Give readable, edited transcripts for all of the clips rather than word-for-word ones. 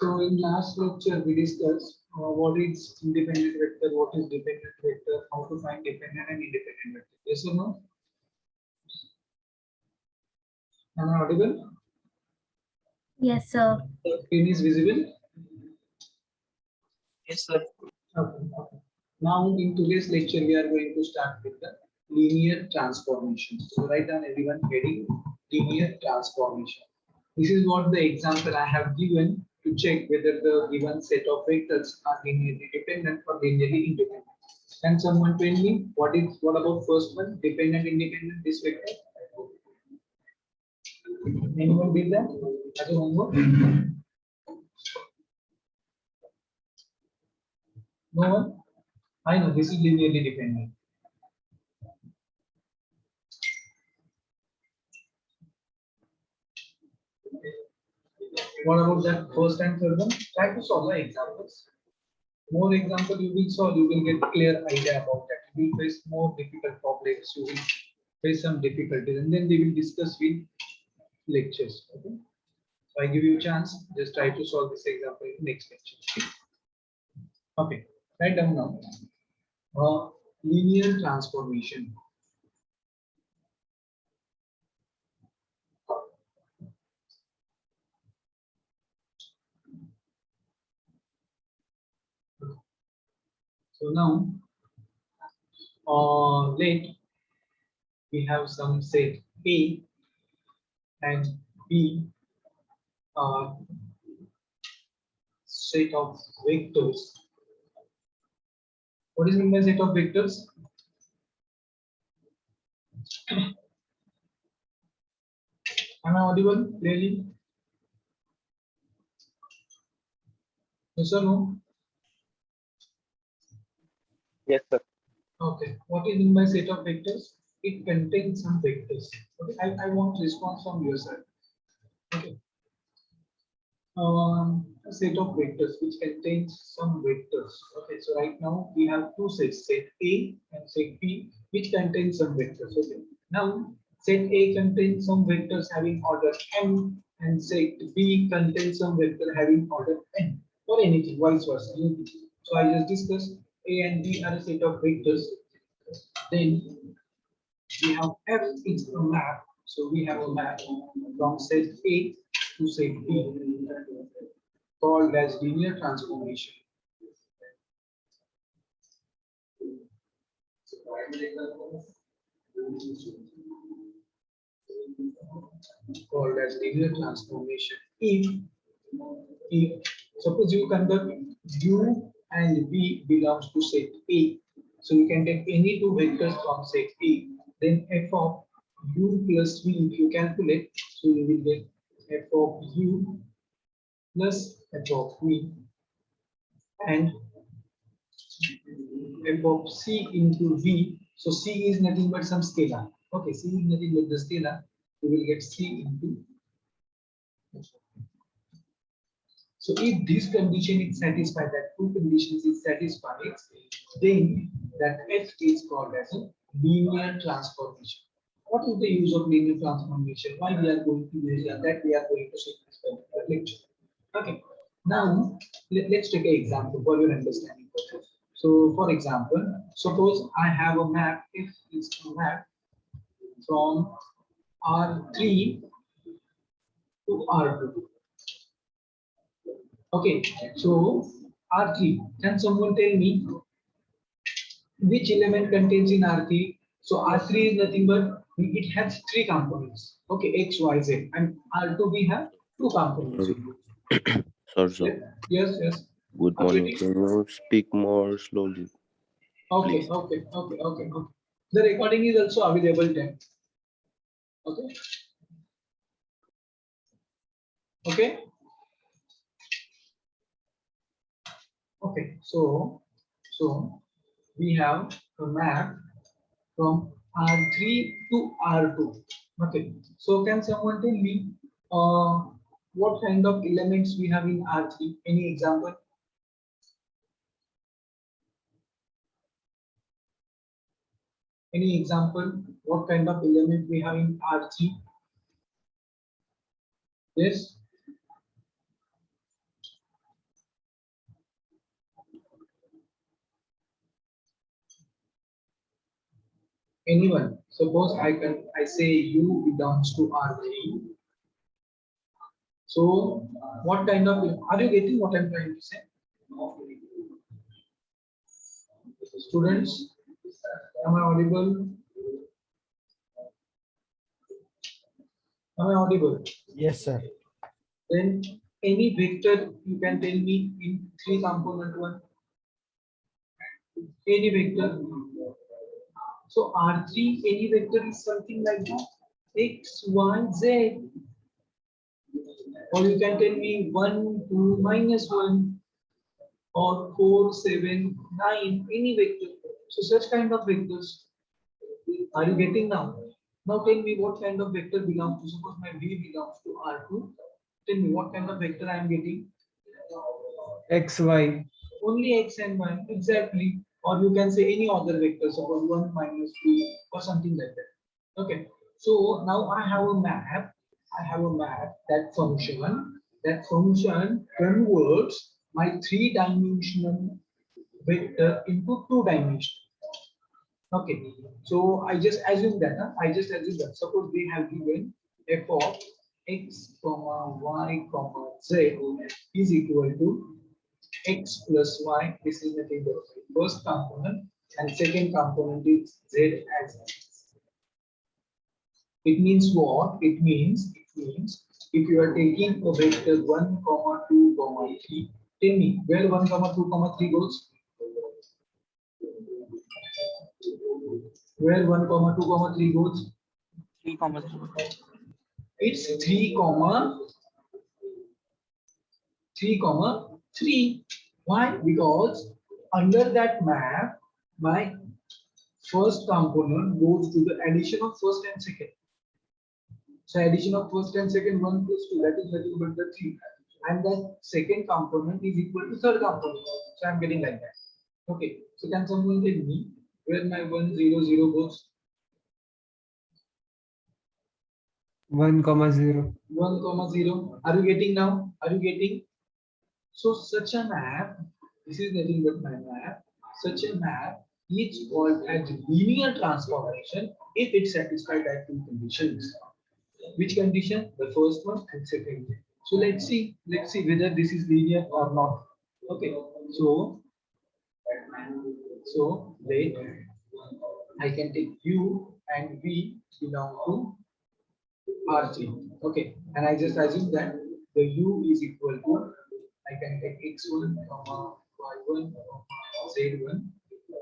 So in last lecture we discussed what is independent vector, what is dependent vector, how to find dependent and independent vector. Yes or no? Am I audible? Yes, sir. Screen is visible? Yes, sir. Okay, okay. Now in today's lecture we are going to start with the linear transformation. So write down everyone heading linear transformation. This is what the example I have given to check whether the given set of vectors are linearly dependent or linearly independent. Can someone tell me what about first one, dependent independent this vector? Anyone did that as a homework? No one? I know this is linearly dependent. What about that first and third one? Try to solve the examples. More example you will solve, you will get clear idea about that. You will face more difficult problems, you will face some difficulties, and then they will discuss with lectures. Okay. So I give you a chance, just try to solve this example in the next lecture. Okay, write down now. Linear transformation. So now, let we have some set A and B set of vectors. What is meant by set of vectors? Am I audible clearly? Yes or no? Yes, sir. Okay. What is meant by set of vectors? It contains some vectors. Okay. I want response from your side. Okay. A set of vectors which contains some vectors. Okay. So right now we have two sets, set A and set B, which contains some vectors. Okay. Now set A contains some vectors having order m, and set B contains some vector having order n, or anything, vice versa. So I just discussed A and B are a set of vectors. Then we have F is a map. So we have a map from set A to set B called as linear transformation. Called as linear transformation. If suppose you conduct U and B belongs to set A, so you can take any two vectors from set A, then f of U plus V, if you calculate, so you will get f of U plus f of V and f of C into V. So C is nothing but some scalar. Okay, C is nothing but the scalar. You will get C into. So if this condition is satisfied, that two conditions is satisfied, then that F is called as a linear transformation. What is the use of linear transformation? Why we are going to use that? We are going to see this particular lecture. Okay. Now let's take an example for your understanding purpose. So for example, suppose I have a map. If it's a map from R3 to R2. Okay, so R3. Can someone tell me which element contains in R3? So R3 is nothing but it has three components. Okay, X, Y, Z, and R2 we have two components. Sorry, sir. Yes, yes. Good morning. Can you speak more slowly? Okay, please? okay. The recording is also available then. Okay. Okay. Okay. So we have a map from R3 to R2. Okay. So can someone tell me what kind of elements we have in R3? Any example? Any example? What kind of element we have in R3? Yes. Anyone? Suppose I say U belongs to R3. So what kind of, are you getting what I'm trying to say? Students, am I audible? Am I audible? Yes, sir. Then any vector you can tell me in three component one. Any vector. So R3 any vector is something like that. X, Y, Z. Or you can tell me 1, 2, -1 or 4, 7, 9, any vector. So such kind of vectors. Are you getting now? Now tell me what kind of vector belongs to, suppose my V belongs to R2. Tell me what kind of vector I am getting. X, Y. Only X and Y, exactly. Or you can say any other vector, suppose 1, -2 or something like that. Okay. So now I have a map. I have a map that function converts my three-dimensional vector into two-dimensional. Okay, so I just assume that. I just assume that. Suppose we have given f of x, comma y, comma z is equal to x plus y. This is the table of the first component, and second component is z as x. It means what? It means if you are taking a vector 1, 2, 3, tell me where 1, 2, 3 goes. Where 1, 2, 3 goes? 3, 3. It's 3, 3. Why? Because under that map, my first component goes to the addition of first and second. So addition of first and second, 1 plus 2, that is nothing but the 3. And that second component is equal to third component. So I'm getting like that. Okay. So can someone tell me where my 1, 0, 0 goes? 1, 0. 1, 0. Are you getting now? Are you getting? So such a map, this is nothing but my map. Such a map is called as linear transformation if it satisfies that two conditions. Which condition? The first one and second. So let's see whether this is linear or not. Okay. So wait, I can take U and V belong to R3. Okay, and I just assume that the U is equal to, I can take x1, y1, z1,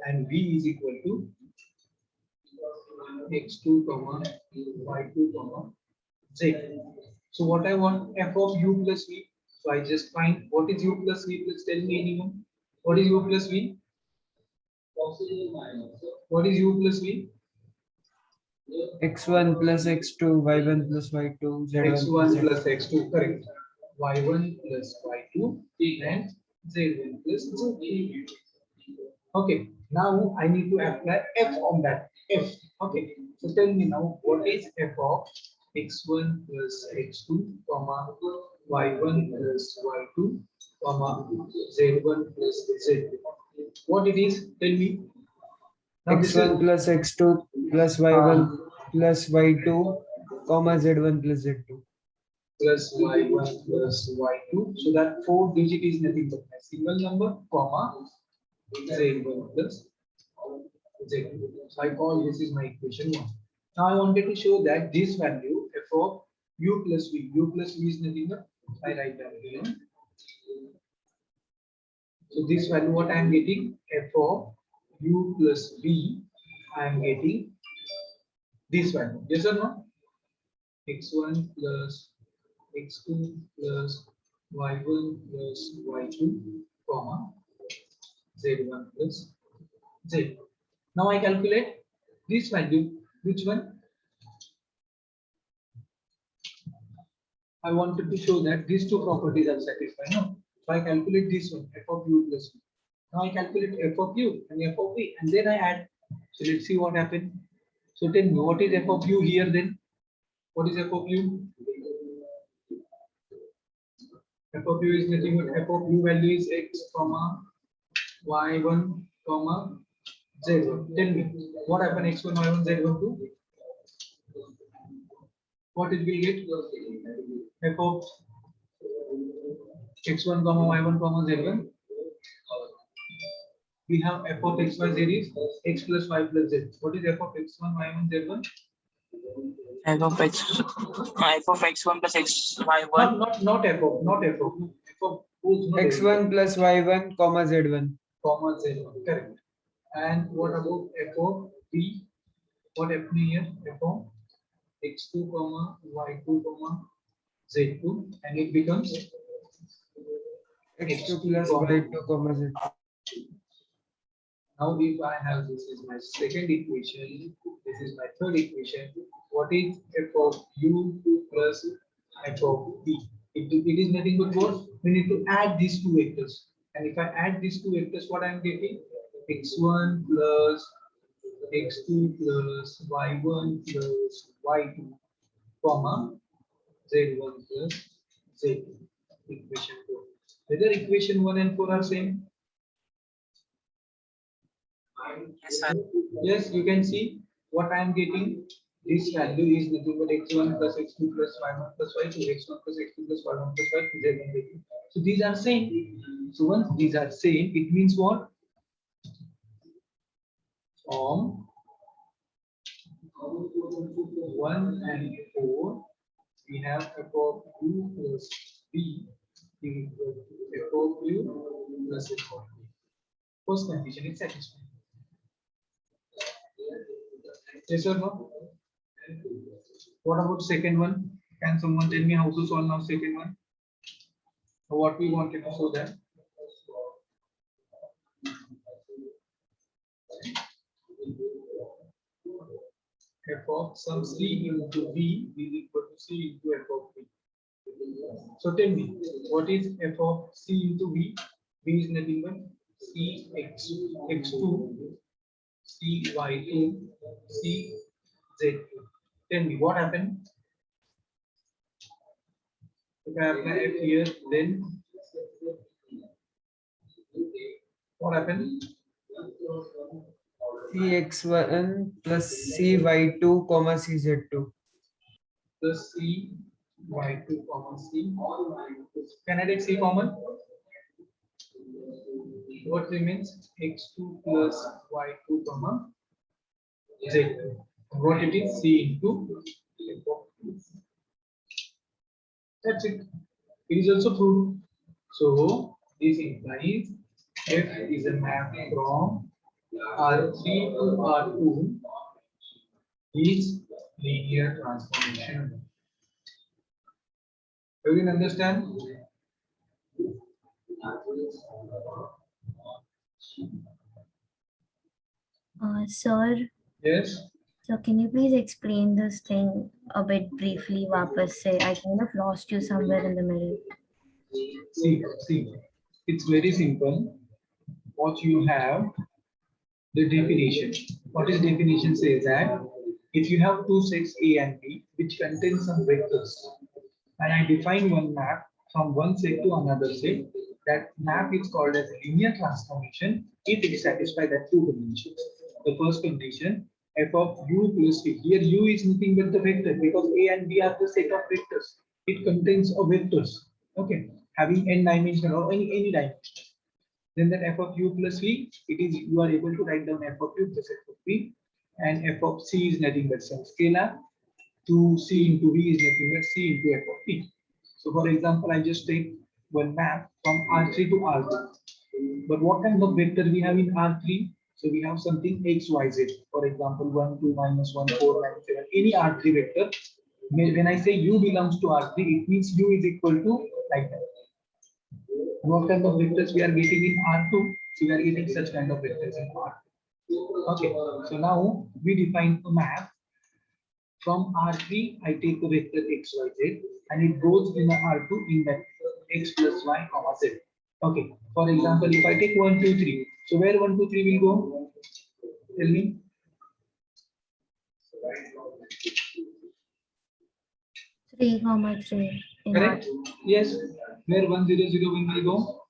and V is equal to x2, y2, z. So what I want, f of U plus V. So I just find what is U plus V. Please tell me anyone. What is U plus V? What is U plus V? X1 plus X2, Y1 plus Y2, Z1 x1 plus x2, correct. y1 plus y2 and z1 plus z2. Okay, now I need to apply f on that f. Okay, so tell me now what is f of x1 plus x2, comma y1 plus y2, comma z1 plus z2. What it is? Tell me. Now this X1 is plus X2 plus Y1 plus Y2, comma Z1 plus Z2. plus y1 plus y2. So that 4 digit is nothing but a single number, comma z1 plus z2. So I call this is my equation 1. Now I wanted to show that this value f of u plus v is nothing but, I write down here. So this value what I am getting, f of u plus v, I am getting this value. Yes or no? x1 plus x2 plus y1 plus y2, comma z1 plus z. Now I calculate this value. Which one? I wanted to show that these two properties are satisfied. No? So I calculate this one, f of u plus v. Now I calculate f of u and f of v, and then I add. So let's see what happened. So tell me what is f of u here then? What is f of u? F of u is nothing but f of u value is x, comma y1, comma Z1. Tell me, what happened x1, y1, Z12? What it will get? F of x1, comma y1, comma Z1. We have f of x, y, z is x plus y plus z. What is f of x1, y1, z1? F of x1 plus x y1. Not f of, f of whose, not x1 plus y1 comma z1. comma z1. Correct. And what about f of b? What happened here? F of x2, comma y2, comma z2, and it becomes x2 plus y2 comma z2. now if I have this is my second equation, this is my third equation. What is f of u plus f of b? It is nothing but what? We need to add these two vectors. And if I add these two vectors, what I am getting? x1 plus x2 plus y1 plus y2, comma z1 plus z2. Equation 4. Whether equation 1 and 4 are same? Yes, sir. Yes, you can see what I am getting. This value is nothing but x1 plus x2 plus y1 plus y2, x1 plus x2 plus y1 plus y2, z1 z2. So these are same. So once these are same, it means what? From 1 and 4, we have f of u plus b equal to f of u plus f of b. First condition is satisfied. Yes or no? What about second one? Can someone tell me how to solve now second one? Or what we wanted to show that? F of some c into b is equal to c into f of b. So tell me, what is f of c into b? B is nothing but c x2, c y2, c z2. Tell me what happened? If I apply f here, then what happened? cx1 plus cy2 comma cz2. Plus c y2 comma c. Can I take c common? What remains? x2 plus y2 comma z2. What it is? C into f of b. That's it. It is also proved. So this implies f is a map from R3 to R2 is linear transformation. Do you understand? Sir, Yes. so can you please explain this thing a bit briefly? Vapas say I kind of lost you somewhere in the middle. See, it's very simple. What you have, the definition. What is definition says that if you have two sets A and B which contain some vectors, and I define one map from one set to another set, that map is called as linear transformation if it satisfies that two conditions. The first condition, f of u plus v. Here u is nothing but the vector because A and B are the set of vectors. It contains a vectors. Okay, having n dimension or any dimension. Then that f of u plus v, it is you are able to write down f of u plus f of v, and f of c is nothing but some scalar. To c into v is nothing but c into f of v. So for example, I just take one map from R3 to R2. But what kind of vector we have in R3? So we have something x, y, z. For example, 1, 2, minus 1, 4, minus 7. Any R3 vector. When I say u belongs to R3, it means u is equal to like that. What kind of vectors we are getting in R2? So we are getting such kind of vectors in R2. Okay. So now we define a map. From R3, I take the vector x, y, z, and it goes in a R2 in that x plus y, comma z. Okay. For example, if I take 1, 2, 3, so where 1, 2, 3 will go? Tell me. 3, 3. Correct? Yes. Where 1, 0, 0, 1 will go?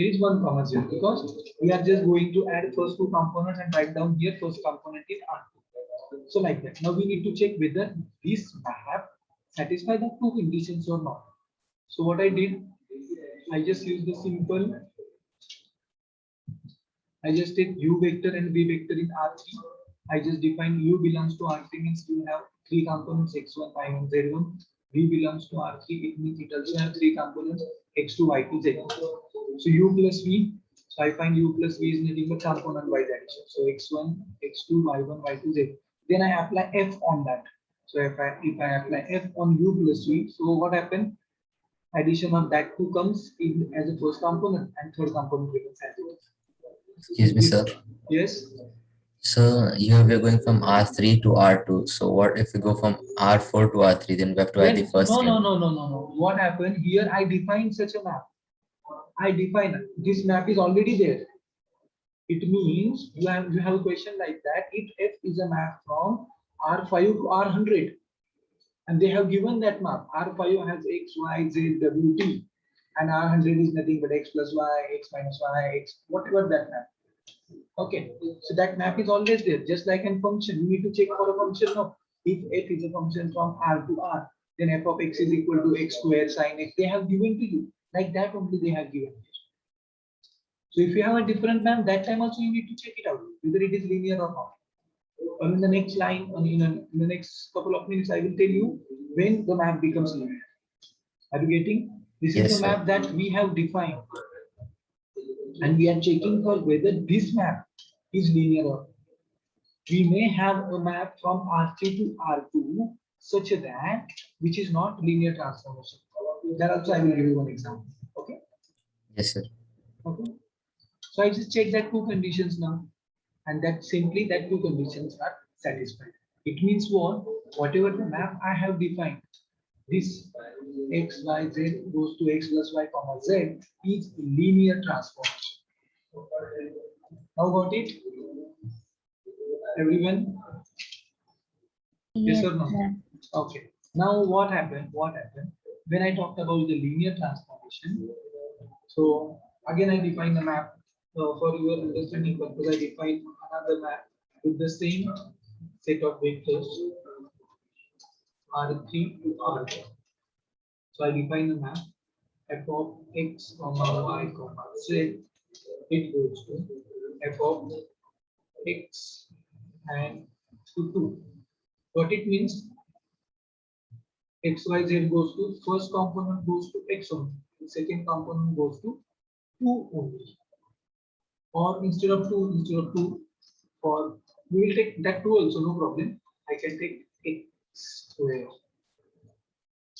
Here is 1 comma 0 because we are just going to add first 2 components and write down here first component in R2. So like that. Now we need to check whether this map satisfy the 2 conditions or not. So what I did, I just used the simple, I just take u vector and v vector in R3. I just define u belongs to R3 means you have 3 components x1, y1, z1. V belongs to R3, it means it also have 3 components x2, y2, z. So u plus v, so I find u plus v is nothing but component wise addition. So x1, x2, y1, y2, z. Then I apply f on that. So if I apply f on u plus v, so what happened? Addition of that 2 comes in as a first component and third component becomes as it is. Excuse me, sir. Yes. So here we are going from R3 to R2. So what if we go from R4 to R3? Then we have to add the Then, first. no. What happened here? I define such a map. I define this map is already there. It means you have a question like that. If F is a map from R5 to R100, and they have given that map, R5 has X, Y, Z, W, T, and R100 is nothing but X plus Y, X minus Y, X, whatever that map. Okay, so that map is always there, just like a function. You need to check for a function of if F is a function from R to R, then f of X is equal to X squared sine X. They have given to you like that only they have given. So if you have a different map, that time also you need to check it out whether it is linear or not. Or in the next line, or in the next couple of minutes, I will tell you when the map becomes linear. Are you getting? This Yes, is the sir. map that we have defined, and we are checking for whether this map is linear or not. We may have a map from R3 to R2 such that which is not linear transformation. That also I will give you one example. Okay. Yes, sir. Okay. So I just check that 2 conditions now, and that simply that 2 conditions are satisfied. It means what? Whatever the map I have defined, this x, y, z goes to x plus y comma z is linear transformation. How about it? Everyone? Yes or no? sir. Okay. Now what happened? What happened when I talked about the linear transformation? So again, I define the map. For your understanding purpose, I define another map with the same set of vectors R3 to R4. So I define the map f of x, comma y, comma z. It goes to f of x and to 2. What it means? X, y, z goes to first component goes to x only. The second component goes to 2 only. Or instead of 2, for we will take that 2 also, no problem. I can take x square.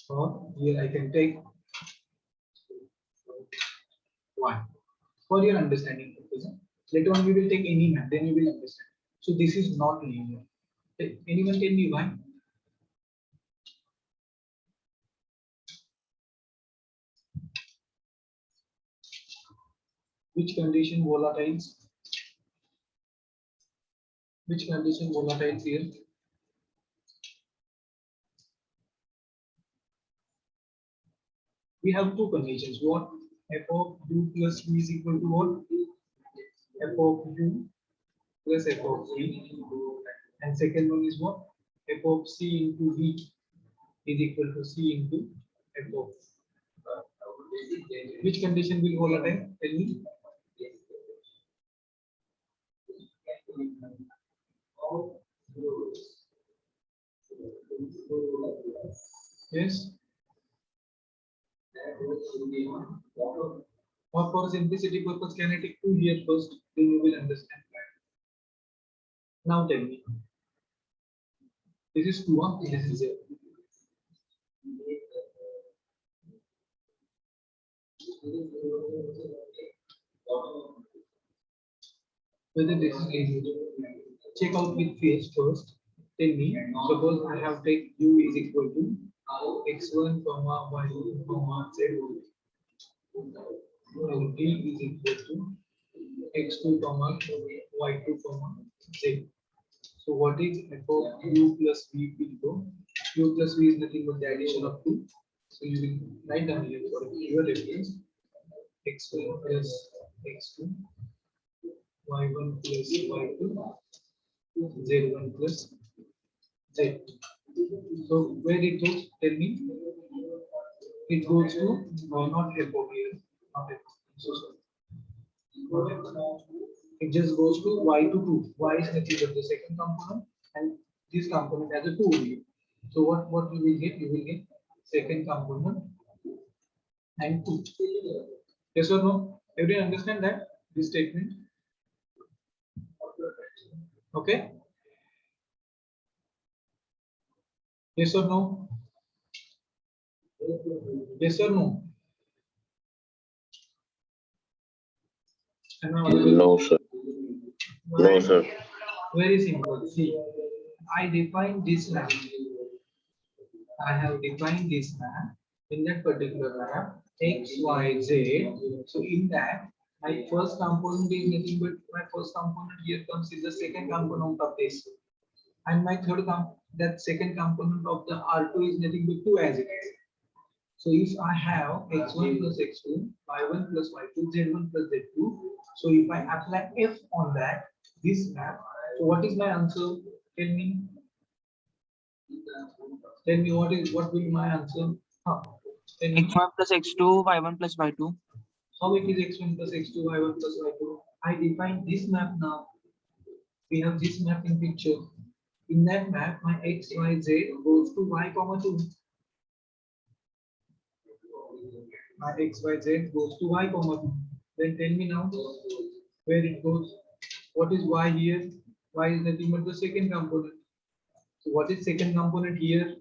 Or here I can take 1. For your understanding purpose. Later on we will take any map, then you will understand. So this is not linear. Anyone tell me why? Which condition volatiles? Which condition volatiles here? We have 2 conditions. What? F of u plus v is equal to what? F of u plus f of v. And second one is what? F of c into v is equal to c into f of. Which condition will volatile? Tell me. Yes. Or for simplicity purpose, can I take 2 here first? Then you will understand. Now tell me. This is 2, this is 0. Whether this is linear. Check out with face first. Tell me. Suppose I have take u is equal to x1, comma y2, comma z1. And d is equal to x2, comma y2, comma z. So what is f of u plus v into u plus v is nothing but the addition of 2. So you will write down here for your reference. x1 plus x2, y1 plus y2, z1 plus z. So where it goes, tell me. It goes to not f over here, not f. So sorry. Not f. It just goes to y to 2. Y is nothing but the second component, and this component has a 2 only. So what you will get? You will get second component and 2. Yes or no? Everyone understand that this statement? Okay. Yes or no? Yes or no? Am I audible? No, sir. No, sir. Very simple. See, I define this map. I have defined this map. In that particular map, x, y, z. So in that, my first component is nothing but my first component here comes is the second component of this. And my that second component of the R2 is nothing but 2 as it is. So if I have x1 plus x2, y1 plus y2, z1 plus z2. So if I apply f on that, this map, so what is my answer? Tell me. Tell me what will be my answer? Huh. Tell me x1 plus x2, y1 plus y2. how it is x1 plus x2, y1 plus y2. I define this map now. We have this map in picture. In that map, my x, y, z goes to y comma 2. My x, y, z goes to y comma 2. Then tell me now where it goes. What is y here? Y is nothing but the second component. So what is second component here?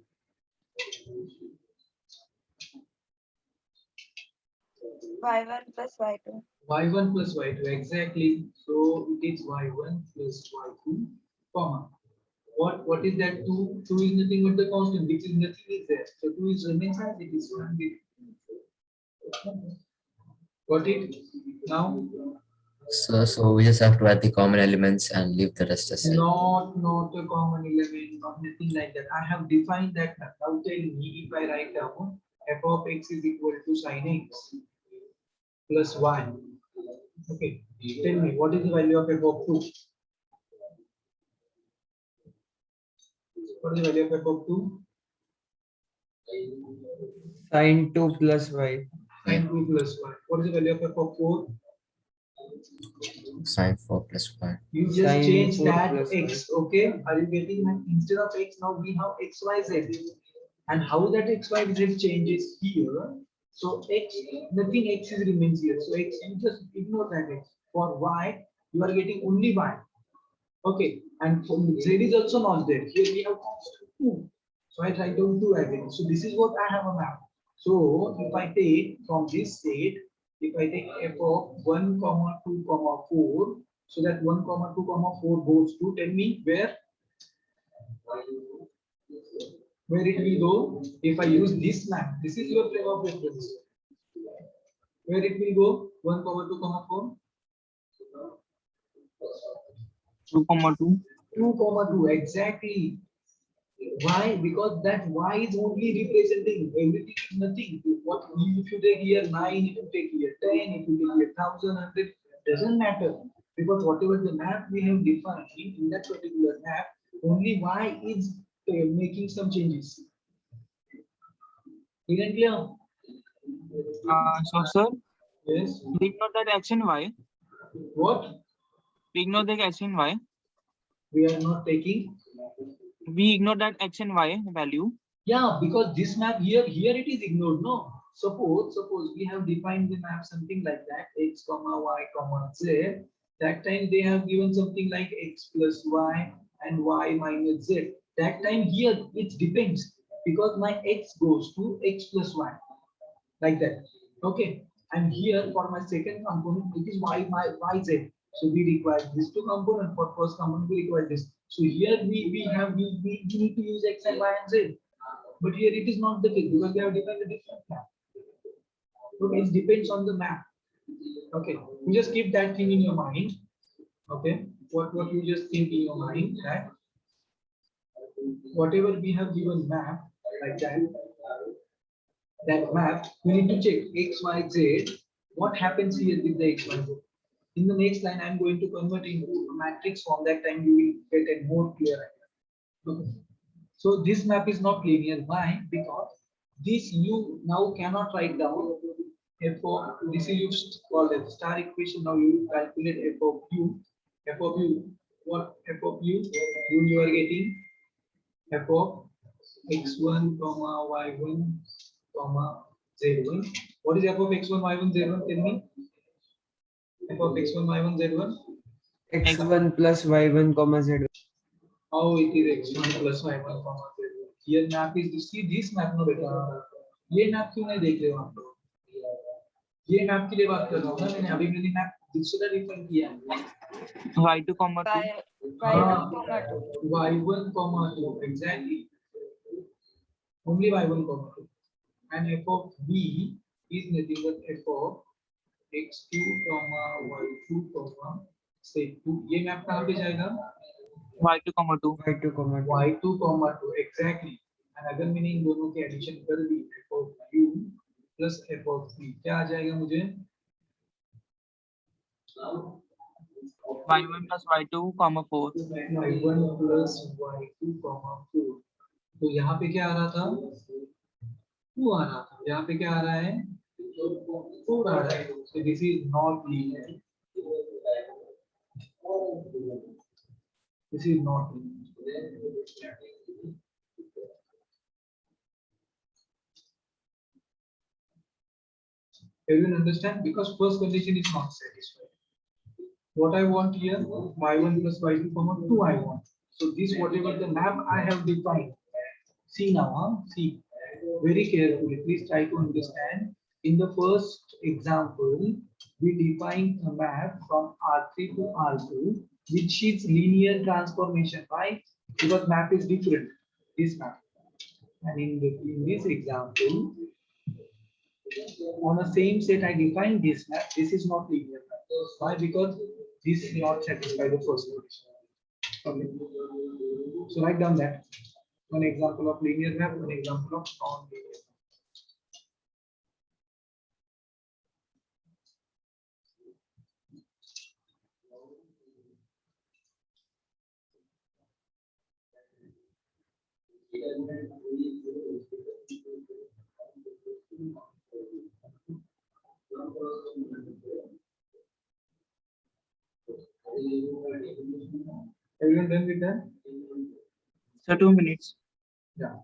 y1 plus y2. Y1 plus y2 exactly. So it is y1 plus y2, comma. What is that 2? 2 is nothing but the constant, which is nothing is there. So 2 is remains as it is. Got it? Now So we just have to add the common elements and leave the rest as it. not a common element, not nothing like that. I have defined that map. Now tell me if I write down f of x is equal to sin x plus y. Okay, tell me what is the value of f of 2? What is the value of f of 2? Sin 2 plus y. Sin 2 plus y. What is the value of f of 4? Sin 4 plus y. You just Sin change 4 that plus x, okay? Are you getting that? Instead of x, now we have x, y, z. And how that x, y, z changes here? So x, nothing x is remains here. So x, you just ignore that x. For y, you are getting only y. Okay, and for z is also not there. Here we have constant 2. So I write down 2 again. So this is what I have a map. So if I take from this state, if I take f of 1, comma 2, comma 4, so that 1, comma 2, comma 4 goes to, tell me where it will go if I use this map. This is your frame of reference. Where it will go? 1, comma 2, comma 4. 2, 2. 2, comma 2 exactly. Why? Because that y is only representing everything is nothing. What if you take here 9, if you take here 10, if you take here 1000, 100, doesn't matter. Because whatever the map we have defined in that particular map, only y is making some changes. Clear and clear? So sir, Yes. we ignore that x and y. What? We ignore the x and y. We are not taking. We ignore that x and y value. Yeah, because this map here it is ignored. No. Suppose we have defined the map something like that, x, comma y, comma z. That time they have given something like x plus y and y minus z. That time here it depends because my x goes to x plus y, like that. Okay. And here for my second component, it is y, y, z. So we require these two components. For first component, we require this. So here we need to use x and y and z. But here it is not the case because they have defined a different map. Okay, it depends on the map. Okay, you just keep that thing in your mind. Okay, what you just think in your mind that whatever we have given map like that map we need to check x, y, z. what happens here with the x1? In the next line, I'm going to convert into a matrix form. That time you will get a more clear idea. Okay. So this map is not linear. Why? Because this you now cannot write down f of this is you call it star equation. Now you will calculate f of u. F of u. What f of u? You are getting f of x1 comma y1 comma z1. What is f of x1 y1 z1? Tell me. F of x1 y1 z1. x1 plus y1 comma z1. How it is x1 plus y1 comma z1. Here map is you see this map no बेटा ये map क्यों नहीं देख रहे हो आप लोग ये map के लिए बात कर रहा हूँ ना मैंने अभी मैंने map दूसरा डिफाइन किया है y2 comma 2. Y1 comma 2. y1 comma 2 exactly only y1 comma 2 and f of b is nothing but f of x2 comma y2 comma z2 ये map कहाँ पे जाएगा y2 comma 2. y2 comma 2. y2 comma 2 exactly and अगर मैंने इन दोनों की addition कर दी f of u plus f of v क्या आ जाएगा मुझे y1 plus y2 comma 4. y1 plus y2 comma 4 तो यहाँ पे क्या आ रहा था 2 आ रहा था यहाँ पे क्या आ रहा है 4 आ रहा है so this is not linear this is not linear everyone understand because first condition is not satisfied what I want here y1 plus y2 comma 2 I want so this whatever the map I have defined see now see very carefully please try to understand in the first example we define a map from R3 to R2 which is linear transformation right because map is different this map and in this example on the same set I define this map this is not linear map. Why because this is not satisfy the first condition okay so write down that one example of linear map one example of non-linear map. Everyone done with that? So 2 minutes. Yeah.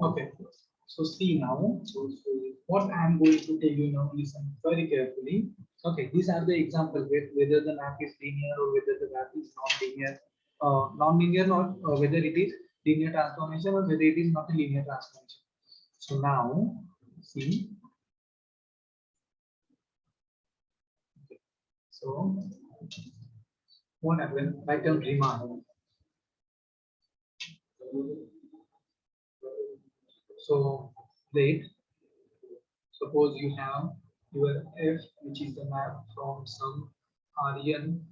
Okay, so see now what I am going to tell you now. Listen very carefully. Okay, these are the examples whether the map is linear or whether the map is non-linear, non-linear or whether it is linear transformation or whether it is not a linear transformation. So now see. Okay. So what happened? Write down remark. So wait, suppose you have your f which is the map from some Rn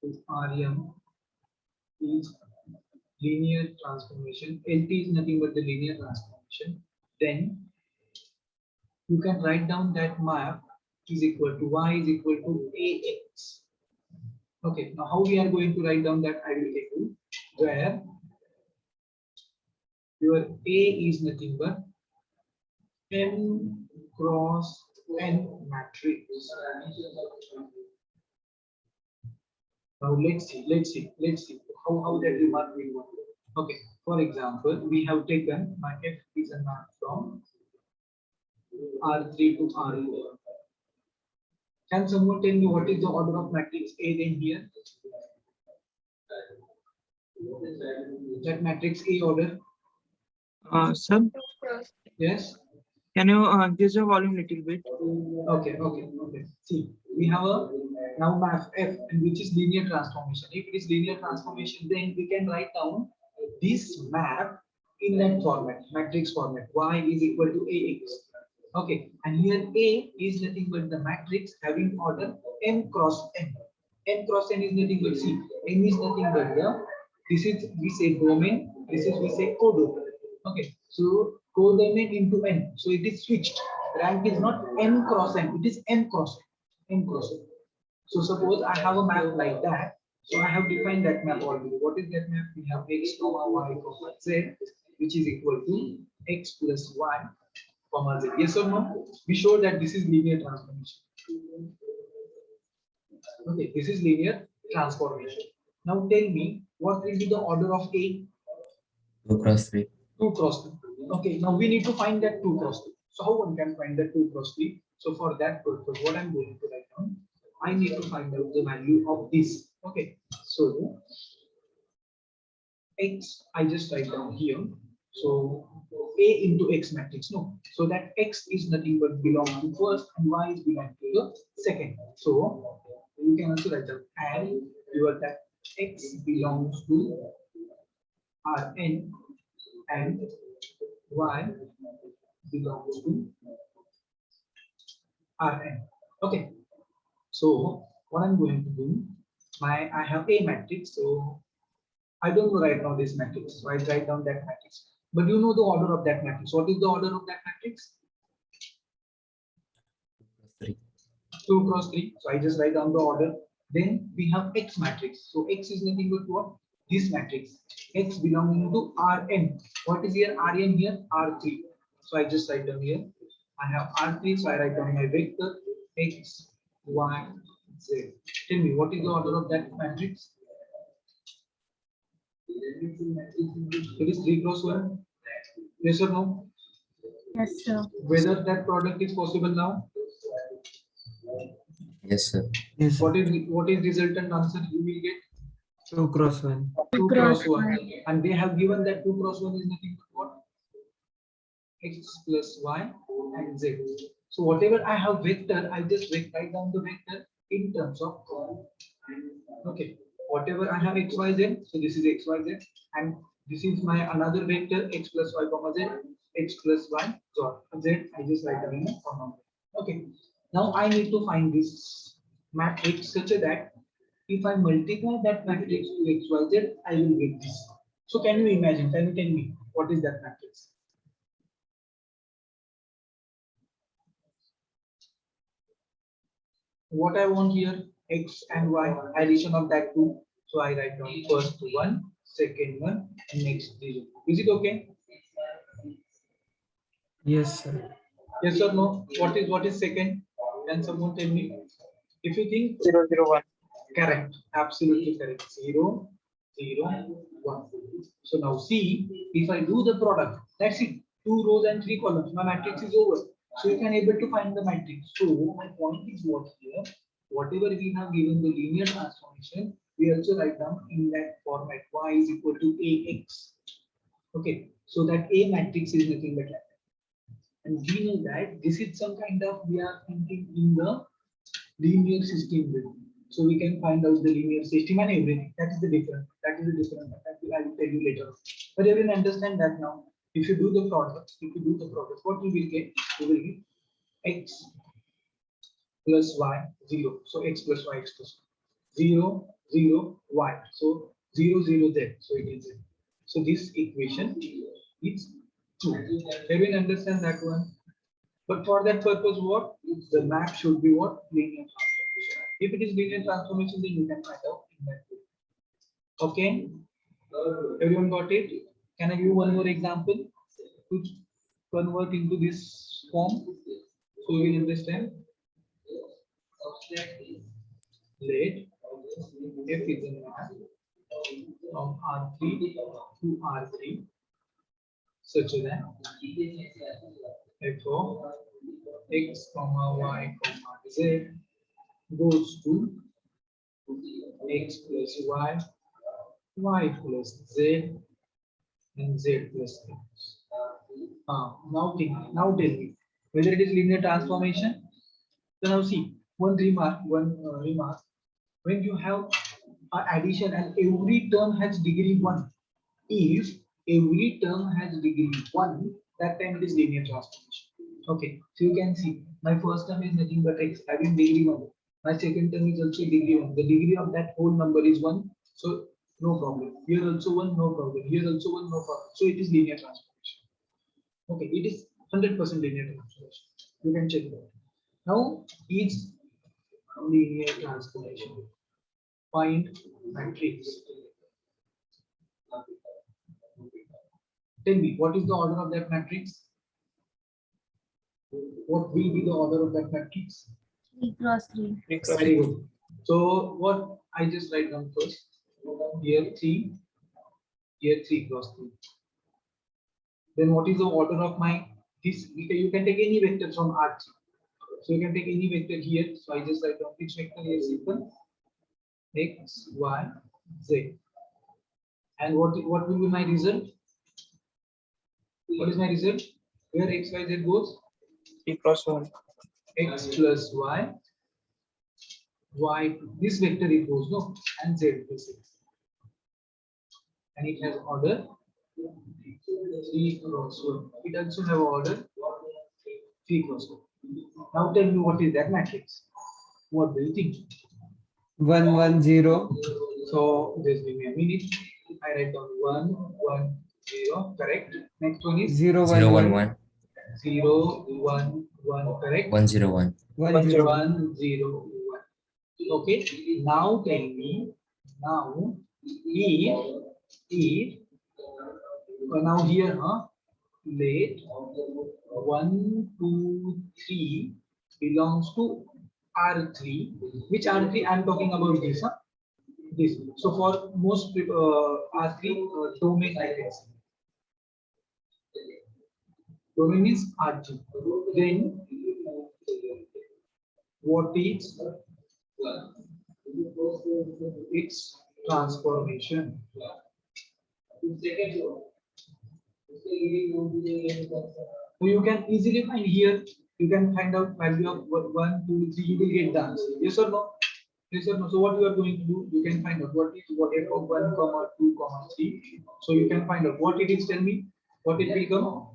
to Rm is linear transformation. LT is nothing but the linear transformation. Then you can write down that map is equal to y is equal to ax. Okay, now how we are going to write down that I will tell you where your A is nothing but n cross n matrix. Now let's see how that remark will work. Okay, for example, we have taken my F is a map from R3 to R4. Can someone tell me what is the order of matrix A then here? That matrix A order. Sir, Yes. can you increase the volume little bit? Okay. See, we have a now map F, and which is linear transformation. If it is linear transformation, then we can write down this map in that format, matrix format. Y is equal to AX. Okay, and here A is nothing but the matrix having order m cross n. M cross n is nothing but C. M is nothing but the, this is we say domain, this is we say codomain. Okay, so codomain into n. So it is switched. Rank is not m cross n, it is m cross n. M cross n. So suppose I have a map like that. So I have defined that map already. What is that map? We have x comma y comma z, which is equal to x plus y comma z. Yes or no? We show that this is linear transformation. Okay, this is linear transformation. Now tell me what will be the order of A? 2 cross 3. 2 cross 3. Okay, now we need to find that 2 cross 3. So how one can find that 2 cross 3? So for that purpose, what I'm going to write down, I need to find out the value of this. Okay, so x I just write down here. So A into X matrix, no. So that X is nothing but belong to first and Y is belong to the second. So you can also write down and your that X belongs to Rn and Y belongs to Rn. Okay. So what I'm going to do, I have a matrix. So I don't know right now this matrix. So I write down that matrix. But you know the order of that matrix. What is the order of that matrix? 3. 2 cross 3. So I just write down the order. Then we have X matrix. So X is nothing but what? This matrix. X belonging to Rn. What is here? Rn here? R3. So I just write down here. I have R3. So I write down my vector X, Y, Z. Tell me what is the order of that matrix? It is 3 cross 1. Yes or no? Yes, sir. Whether that product is possible now? Yes, sir. Yes, What is resultant answer you will get? 2 cross 1. 2 cross cross 1. one. And they have given that 2 cross 1 is nothing but what? X plus Y and Z. So whatever I have vector, I just write down the vector in terms of column. Okay. Whatever I have X, Y, Z. So this is X, Y, Z. And this is my another vector X plus Y comma Z. X plus Y. So Z, I just write down in a comma. Okay. Now I need to find this matrix such that if I multiply that matrix to X, Y, Z, I will get this. So can you imagine? Can you tell me what is that matrix? What I want here, X and Y, addition of that two. So I write down first one, second one, and next 0. Is it okay? Yes, sir. Yes or no? What is second? Can someone tell me? If you think 0, 0, 1. correct, absolutely correct. 0, 0, 1. So now see, if I do the product, that's it. 2 rows and 3 columns. My matrix is over. So you can able to find the matrix. So my point is what here? Whatever we have given the linear transformation, we also write down in that format. Y is equal to AX. Okay. So that A matrix is nothing but that. And we know that this is some kind of, we are thinking in the linear system. So we can find out the linear system and everything. That is the difference. That is the difference. That I will tell you later. But you will understand that now. If you do the product, what you will get? You will get X plus Y 0. So X plus Y, X plus 0, 0, Y. So 0, 0 there. So it is 0. So this equation is true. Everyone understand that one? But for that purpose, what? The map should be what? Linear transformation. If it is linear transformation, then you can find out in that way. Okay? Everyone got it? Can I give one more example to convert into this form so you will understand? Let F is a map from R3 to R3 such that F of X comma Y comma Z goes to X plus Y y plus z and z plus x. Now tell me whether it is linear transformation. So now see one remark. When you have addition and every term has degree 1, if every term has degree 1, that time it is linear transformation. Okay, so you can see my first term is nothing but x having degree 1. My second term is also degree 1. The degree of that whole number is 1. So no problem. Here also 1, no problem. Here also 1, no problem. So it is linear transformation. Okay, it is 100% linear transformation. You can check that. Now each linear transformation. Find matrix. Tell me, what is the order of that matrix? What will be the order of that matrix? 3 cross 3. Very good. So what I just write down first. Here 3, here 3 cross 3. Then what is the order of my this? You can take any vector from R3. So you can take any vector here. So I just write down which vector is equal x, y, z. And what will be my result? What is my result? Where x, y, z goes? 3 cross 1. X plus y, y, this vector it goes, no, and z plus x. And it has order 3 cross 1. It also have order 3 cross 1. Now tell me what is that matrix? What do you think? 1 1 0. So just give me a minute. I write down 1 1 0. Correct. Next one is 0 0 1 1 1. 1 0 1 1. Correct. 1 0 1. 1 0. 1 0 1. Okay. Now tell me. Now if now here, let 1 2 3 belongs to R3. Which R3? I'm talking about this. This. So for most R3 domain I can say. Domain is R3. Then what is its transformation? So you can easily find here. You can find out value of 1 2 3. You will get the answer. Yes or no? Yes or no? So what you are going to do? You can find out what is what f of 1 comma 2 comma 3. So you can find out what it is. Tell me what it will come.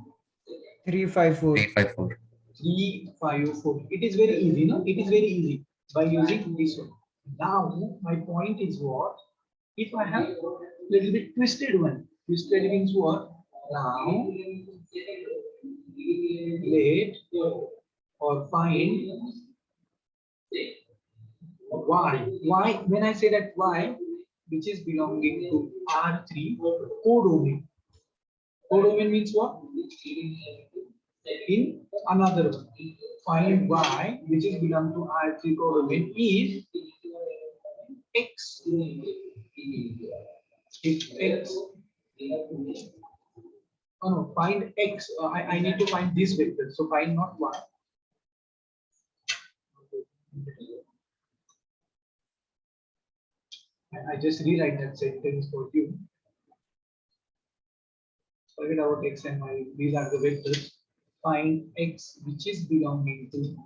3 5 4. 3 5 4. 3 5 4. It is very easy, no? It is very easy by using this one. Now my point is what? If I have little bit twisted one, twisted means what? Now let or find y. Y, when I say that y, which is belonging to R3 codomain. Codomain means what? In another one. Find y, which is belong to R3 codomain, is x. If x, oh no, find x. I need to find this vector. So find not y. I just rewrite that sentence for you. Forget about x and y. These are the vectors. Find x which is belonging to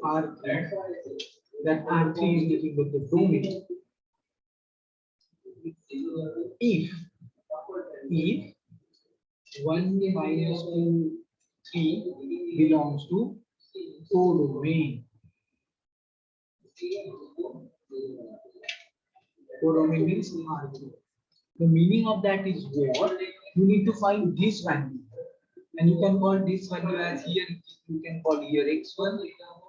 R3. That R3 is nothing but the domain. If 1 minus 2 3 belongs to codomain. Codomain means R3. The meaning of that is what? You need to find this value. And you can call this value as here, you can call here x1,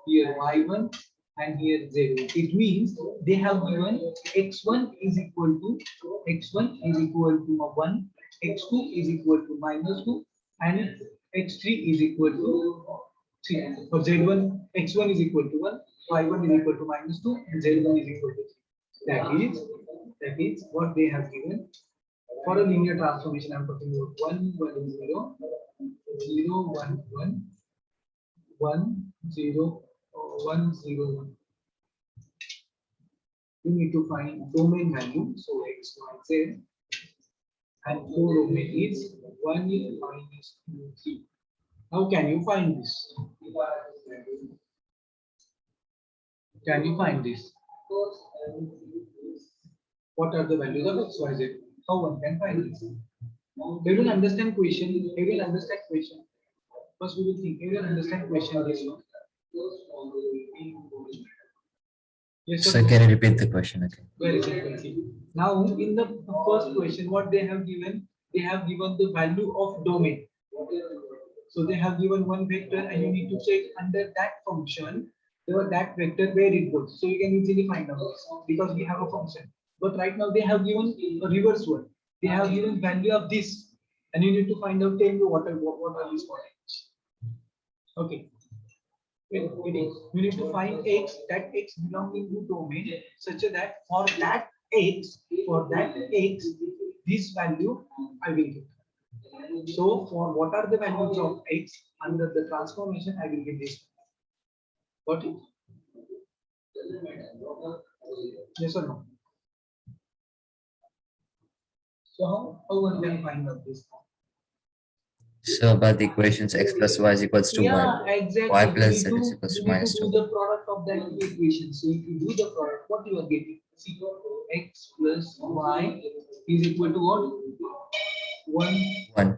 here y1, and here z1. It means they have given x1 is equal to 1, x2 is equal to -2, and x3 is equal to 3. For z1, x1 is equal to 1, y1 is equal to -2, and z1 is equal to 3. That is what they have given. For a linear transformation, I'm talking about 1 1 0 0 1 1 1 0 1 0 1. you need to find domain value. So x, y, z, and co-domain is 1 minus 2, 3. How can you find this? Can you find this? What are the values of x, y, z? How one can find this? Everyone understand question? Everyone understand question? First we will think. Everyone understand question? This one. Yes, So sir. can you repeat the question again? Very simple. See. Now, in the first question, what they have given? They have given the value of domain. So they have given one vector, and you need to check under that function that vector where it goes. So you can easily find out this because we have a function. But right now they have given a reverse one. They have given value of this, and you need to find out. Tell me what are these points? Okay. You need to find x, that x belonging to domain such that for that x, this value I will get. So for what are the values of x under the transformation, I will get this. Got it? Yes or no? So how one can find out this? So about the equations x plus y is equals to Yeah, 1. exactly. Y plus You z is need to, equals to you need minus to do 2. the product of that two equations. So if you do the product, what you are getting? See, x plus y is equal to what? 1. 1.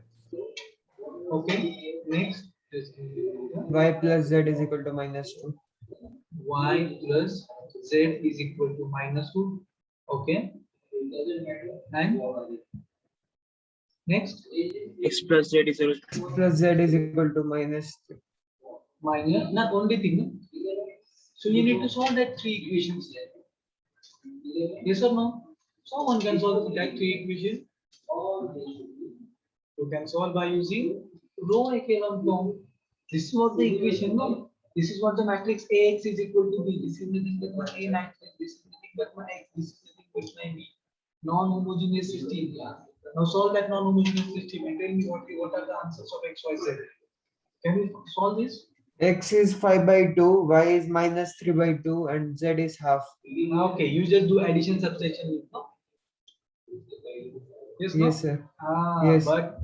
Okay. Next. Y plus z is equal to minus 2. Y plus z is equal to minus 2. Okay. And next. X plus Z is equal X plus z is equal to minus 3. Minus, not only thing. So you need to solve that three equations. Yes or no? So one can solve that three equations. You can solve by using row echelon form. This is what the equation. No? This is what the matrix AX is equal to B. This is nothing but my A matrix. This is nothing but my X. This is nothing but my B. Non-homogeneous system. Now solve that non-homogeneous system and tell me what are the answers of X, Y, Z. Can we solve this? X is 5 by 2, y is minus 3 by 2, and z is half. Okay, you just do addition subtraction. No? Yes, no? Yes, sir. Yes. Yes. But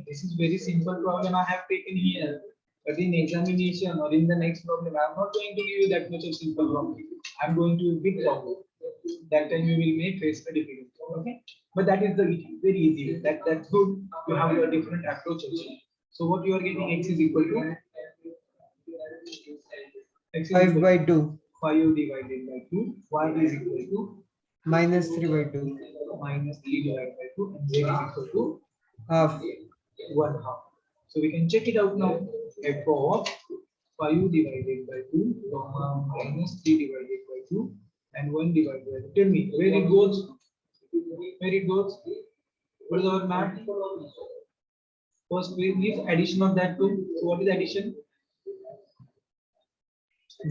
this is very simple problem I have taken here. But in examination or in the next problem, I'm not going to give you that much of simple problem. I'm going to big problem. That time you will make face a difficult. Okay. But that is the very easy. That's good. You have a different approach also. So what you are getting x is equal to x is 5 equal by to 2, 5 divided by 2. Y is equal to minus 3 by 2, minus 3 divided by 2, and z is equal to half. 1/2. So we can check it out now. F of 5 divided by 2, minus 3 divided by 2, and 1 divided by 2. Tell me where it goes. Where it goes? What is our map? First, we need addition of that 2. So what is addition?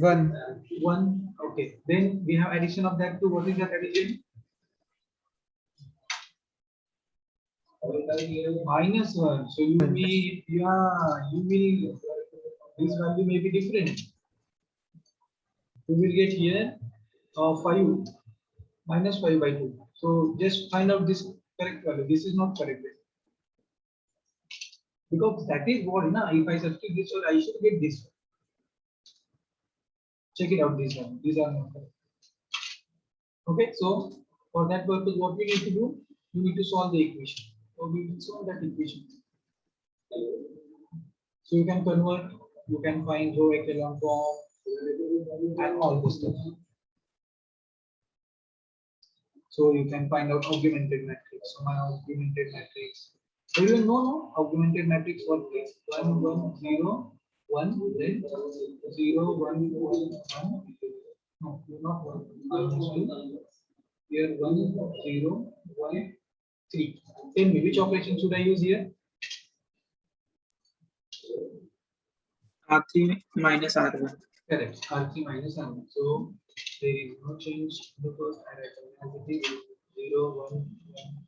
1, 1. Okay. Then we have addition of that 2. What is that addition? Minus 1. So you may, this value may be different. You will get here 5 minus 5 by 2. So just find out this correct value. This is not correct. Because that is what, if I substitute this one, I should get this one. Check it out, this one. These are not correct. Okay, so for that purpose, what we need to do, you need to solve the equation. So we will solve that equation. So you can convert, you can find row echelon form and all this stuff. So you can find out augmented matrix. So my augmented matrix. So you know, no? Augmented matrix what is 1 1 0 1 then 0 1 1. No, not 1. Minus 2. Here 1 0 1 3. Tell me which operation should I use here? R3 minus R1. Correct. R3 minus R1. So there is no change in the first item as it is 0 1 1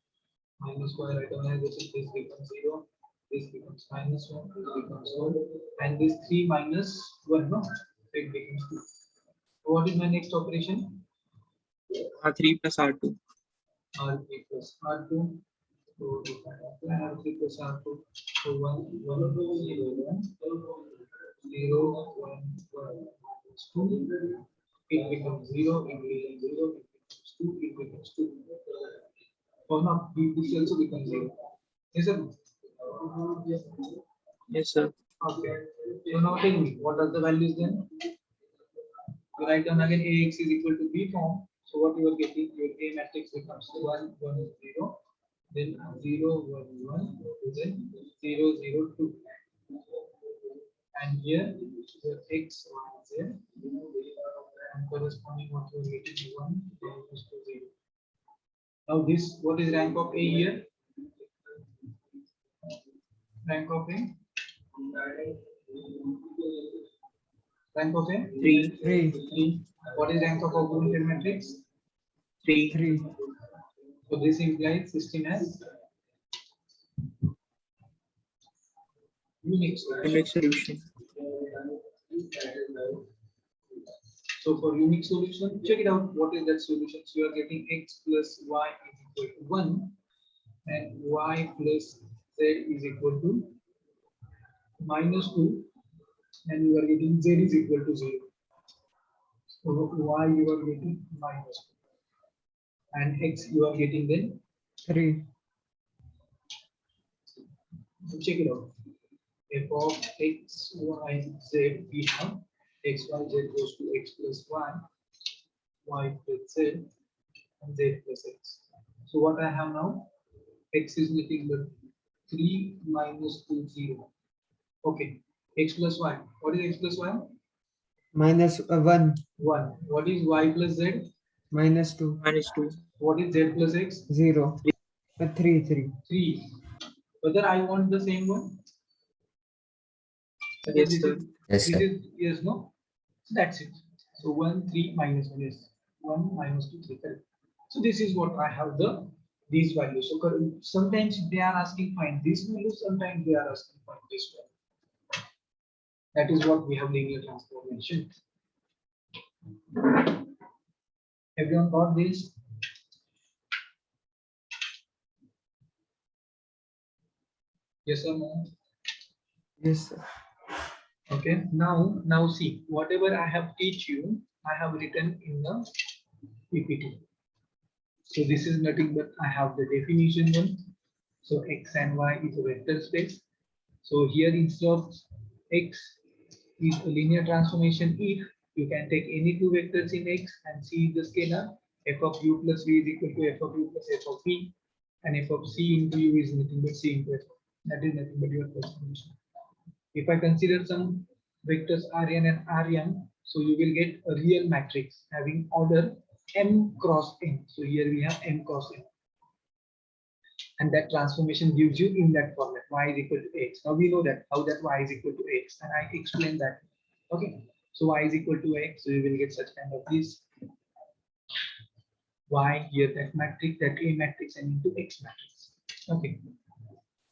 minus square item as it is. This becomes 0. This becomes minus 1. This becomes 1. And this 3 minus 1, no? It becomes 2. So what is my next operation? R3 plus R2. R3 plus R2. So if I apply R3 plus R2, so 1, 1, 0, 1, 0, 1, 1, 2. It becomes 0, it becomes 0, it becomes 2, it becomes 2. Or not, this also becomes 0. Is it? Yes, sir. Okay. So now tell me, what are the values then? You write down again AX is equal to B form. So what you are getting, your A matrix becomes 1, 1, 0, then 0, 1, 1, then 0, 0, 2. And here your X, Y, Z, and corresponding what you are getting 1, then equals to 0. Now this, what is rank of A here? Rank of A? Rank of A? 3, 3, 3. What is rank of augmented matrix? 3. 3. So this implies system has unique solution. Unique solution. So for unique solution, check it out. What is that solution? So you are getting X plus Y is equal to 1 and Y plus Z is equal to -2 and you are getting Z is equal to 0. So Y you are getting -2 and X you are getting then 3. So check it out. F of X, Y, Z, we have X, Y, Z goes to X plus Y plus Z, and Z plus X. So what I have now, X is nothing but 3 minus 2, 0. Okay, X plus Y. What is X plus Y? Minus 1. 1. What is Y plus Z? Minus 2. -2. What is Z plus X? 0. 3, 3. 3. Whether I want the same one? Whether Yes, this sir. is- Yes, This sir. is yes, no? So that's it. So 1, 3 minus 1 is 1 minus 2, 3. Correct. So this is what I have these values. So sometimes they are asking find this value, sometimes they are asking find this value. That is what we have linear transformation. Everyone got this? Yes or no? Yes, sir. Okay. Now see whatever I have teach you, I have written in the PPT. So this is nothing but I have the definition one. So X and Y is a vector space. So here instead of X is a linear transformation if you can take any two vectors in X and C is the scalar, f of u plus v is equal to f of u plus f of v, and f of c into u is nothing but c into f. That is nothing but your transformation. If I consider some vectors Rn and Rm, so you will get a real matrix having order m cross n. So here we have m cross n. And that transformation gives you in that format y is equal to x. Now we know that how that y is equal to x, and I explained that. Okay, so y is equal to x, so you will get such kind of this y here, that matrix, that A matrix, and into X matrix. Okay,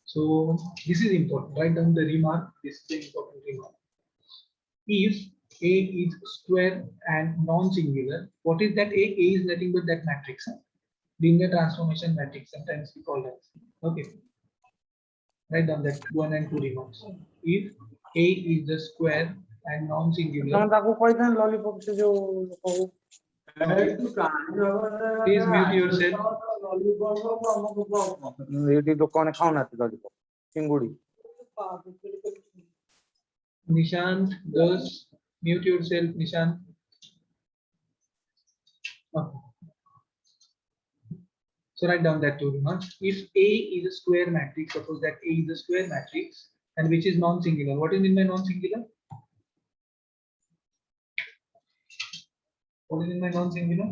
so this is important. Write down the remark. This is the important remark. If A is square and non-singular, what is that A? A is nothing but that matrix. Linear transformation matrix, sometimes we call that. Okay, write down that 1 and 2 remarks. If A is the square and non-singular, please mute yourself. ଏଠି ଲୋକମାନେ ଖାଉନାହାନ୍ତି lollipop ଚିଙ୍ଗୁଡି Nishant, just mute yourself, Nishant. Okay. So write down that 2 remarks. If A is a square matrix, suppose that A is a square matrix, and which is non-singular. What is mean by non-singular? What is mean by non-singular?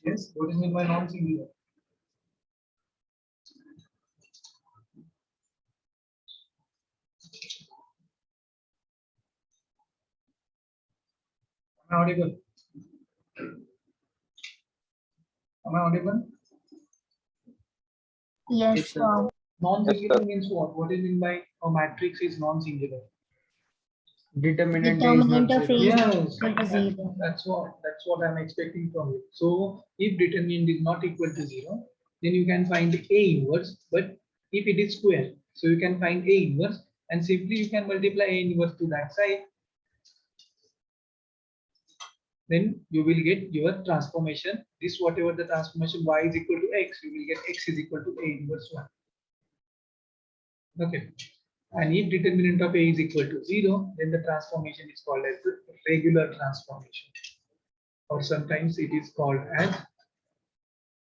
Yes, what is mean by non-singular? Am I audible? Am I audible? Yes, Yes, sir. sir. Non-singular means what? What is mean by a matrix is non-singular? Determinant A is not Determinant of A zero. is Yes, equal to 0. that's what I'm expecting from you. So if determinant is not equal to 0, then you can find A inverse, but if it is square, so you can find A inverse and simply you can multiply A inverse to that side. Then you will get your transformation. This whatever the transformation y is equal to x, you will get x is equal to A inverse 1. Okay. And if determinant of A is equal to 0, then the transformation is called as the regular transformation. Or sometimes it is called as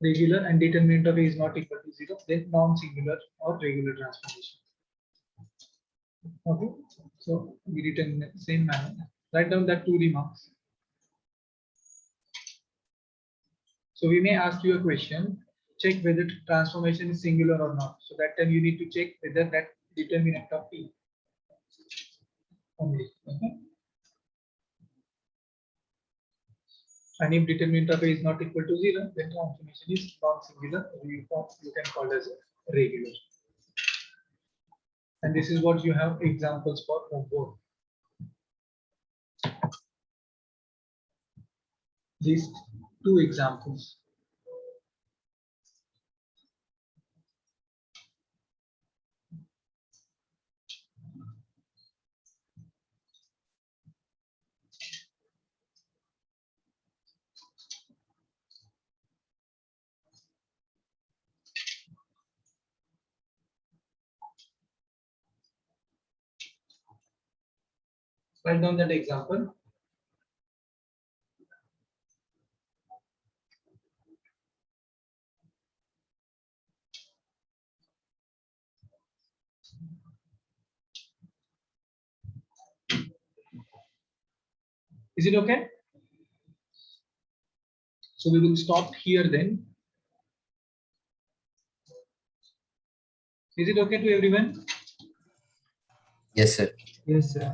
regular, and determinant of A is not equal to 0, then non-singular or regular transformation. Okay. So we written in the same manner. Write down that 2 remarks. So we may ask you a question, check whether transformation is singular or not. So that time you need to check whether that determinant of P only. Okay. And if determinant of A is not equal to 0, then transformation is non-singular. You can call as regular. And this is what you have examples for both. These 2 examples. Write down that example. Is it okay? So we will stop here then. Is it okay to everyone? Yes, sir. Yes, sir.